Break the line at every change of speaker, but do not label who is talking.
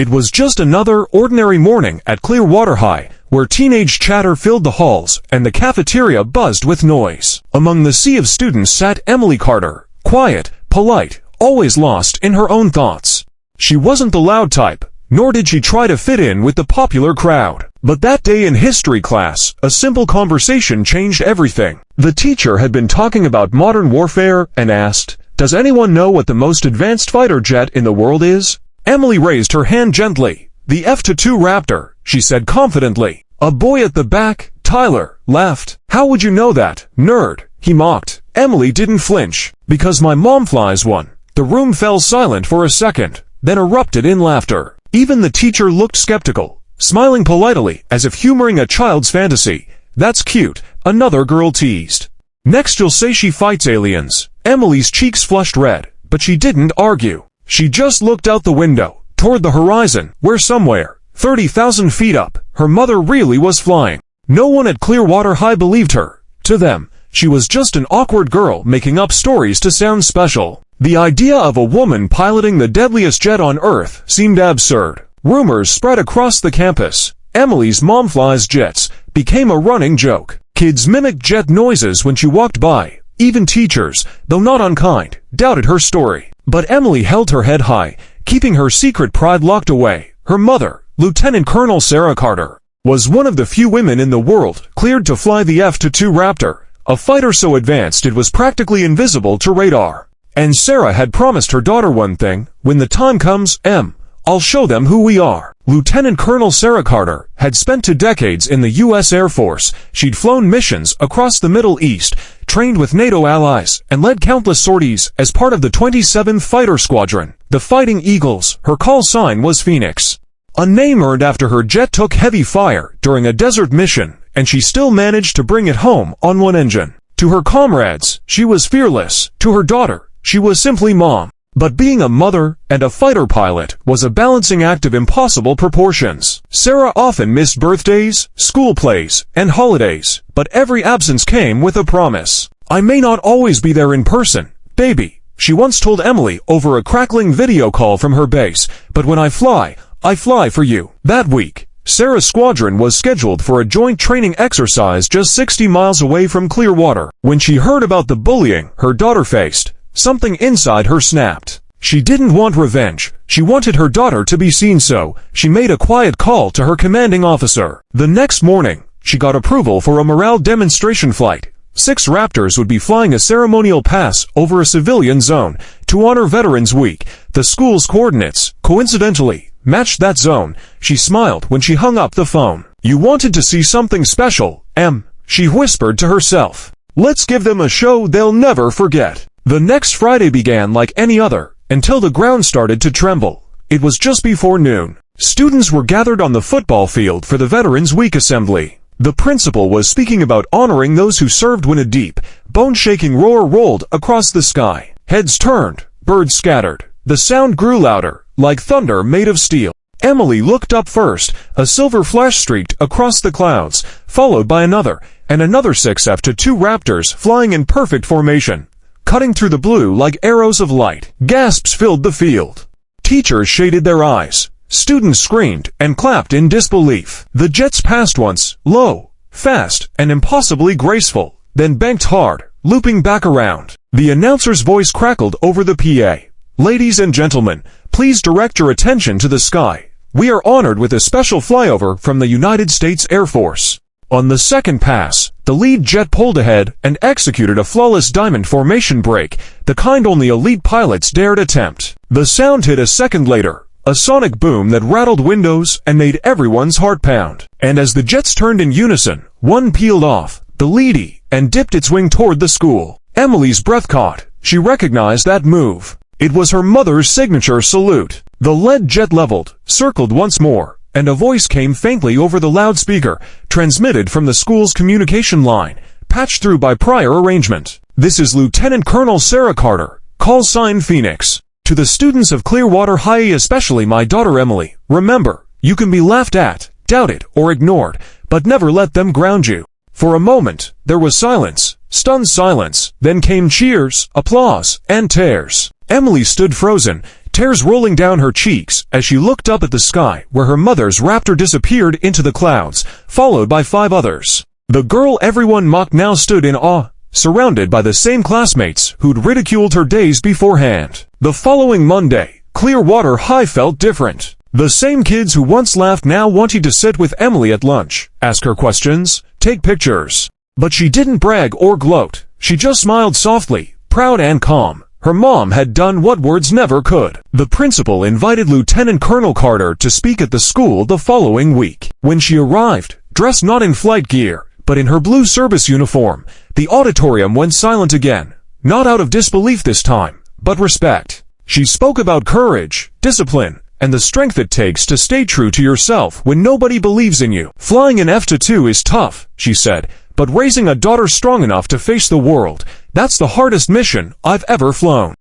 It was just another ordinary morning at Clearwater High, where teenage chatter filled the halls and the cafeteria buzzed with noise. Among the sea of students sat Emily Carter, quiet, polite, always lost in her own thoughts. She wasn't the loud type, nor did she try to fit in with the popular crowd. But that day in history class, a simple conversation changed everything. The teacher had been talking about modern warfare and asked, "Does anyone know what the most advanced fighter jet in the world is?" Emily raised her hand gently. "The F-22 Raptor," she said confidently. A boy at the back, Tyler, laughed. "How would you know that, nerd?" he mocked. Emily didn't flinch. "Because my mom flies one." The room fell silent for a second, then erupted in laughter. Even the teacher looked skeptical, smiling politely as if humoring a child's fantasy. "That's cute," another girl teased. "Next you'll say she fights aliens." Emily's cheeks flushed red, but she didn't argue. She just looked out the window, toward the horizon, where somewhere, 30,000 feet up, her mother really was flying. No one at Clearwater High believed her. To them, she was just an awkward girl making up stories to sound special. The idea of a woman piloting the deadliest jet on Earth seemed absurd. Rumors spread across the campus. Emily's mom flies jets became a running joke. Kids mimicked jet noises when she walked by. Even teachers, though not unkind, doubted her story. But Emily held her head high, keeping her secret pride locked away. Her mother, Lieutenant Colonel Sarah Carter, was one of the few women in the world cleared to fly the F-22 Raptor, a fighter so advanced it was practically invisible to radar. And Sarah had promised her daughter one thing: "When the time comes, I'll show them who we are." Lieutenant Colonel Sarah Carter had spent 2 decades in the U.S. Air Force. She'd flown missions across the Middle East, trained with NATO allies, and led countless sorties as part of the 27th Fighter Squadron. The Fighting Eagles, her call sign was Phoenix. A name earned after her jet took heavy fire during a desert mission, and she still managed to bring it home on one engine. To her comrades, she was fearless. To her daughter, she was simply mom. But being a mother and a fighter pilot was a balancing act of impossible proportions. Sarah often missed birthdays, school plays, and holidays, but every absence came with a promise. "I may not always be there in person, baby," she once told Emily over a crackling video call from her base, "but when I fly for you." That week, Sarah's squadron was scheduled for a joint training exercise just 60 miles away from Clearwater. When she heard about the bullying her daughter faced, something inside her snapped. She didn't want revenge. She wanted her daughter to be seen, so she made a quiet call to her commanding officer. The next morning, she got approval for a morale demonstration flight. 6 Raptors would be flying a ceremonial pass over a civilian zone to honor Veterans Week. The school's coordinates, coincidentally, matched that zone. She smiled when she hung up the phone. "You wanted to see something special, Em," she whispered to herself. "Let's give them a show they'll never forget." The next Friday began like any other, until the ground started to tremble. It was just before noon. Students were gathered on the football field for the Veterans Week assembly. The principal was speaking about honoring those who served when a deep, bone-shaking roar rolled across the sky. Heads turned, birds scattered. The sound grew louder, like thunder made of steel. Emily looked up first. A silver flash streaked across the clouds, followed by another, and another 6 F-22 Raptors flying in perfect formation, cutting through the blue like arrows of light. Gasps filled the field. Teachers shaded their eyes. Students screamed and clapped in disbelief. The jets passed once, low, fast, and impossibly graceful, then banked hard, looping back around. The announcer's voice crackled over the PA. "Ladies and gentlemen, please direct your attention to the sky. We are honored with a special flyover from the United States Air Force." On the second pass, the lead jet pulled ahead and executed a flawless diamond formation break, the kind only elite pilots dared attempt. The sound hit a second later, a sonic boom that rattled windows and made everyone's heart pound. And as the jets turned in unison, one peeled off the leady and dipped its wing toward the school. Emily's breath caught. She recognized that move. It was her mother's signature salute. The lead jet leveled, circled once more, and a voice came faintly over the loudspeaker, transmitted from the school's communication line, patched through by prior arrangement. "This is Lieutenant Colonel Sarah Carter, call sign Phoenix. To the students of Clearwater High, especially my daughter Emily, remember, you can be laughed at, doubted, or ignored, but never let them ground you." For a moment, there was silence, stunned silence, then came cheers, applause, and tears. Emily stood frozen, tears rolling down her cheeks as she looked up at the sky where her mother's Raptor disappeared into the clouds, followed by 5 others. The girl everyone mocked now stood in awe, surrounded by the same classmates who'd ridiculed her days beforehand. The following Monday, Clearwater High felt different. The same kids who once laughed now wanted to sit with Emily at lunch, ask her questions, take pictures. But she didn't brag or gloat. She just smiled softly, proud and calm. Her mom had done what words never could. The principal invited Lieutenant Colonel Carter to speak at the school the following week. When she arrived, dressed not in flight gear, but in her blue service uniform, the auditorium went silent again. Not out of disbelief this time, but respect. She spoke about courage, discipline, and the strength it takes to stay true to yourself when nobody believes in you. Flying an F-22 is tough, she said, but raising a daughter strong enough to face the world, that's the hardest mission I've ever flown.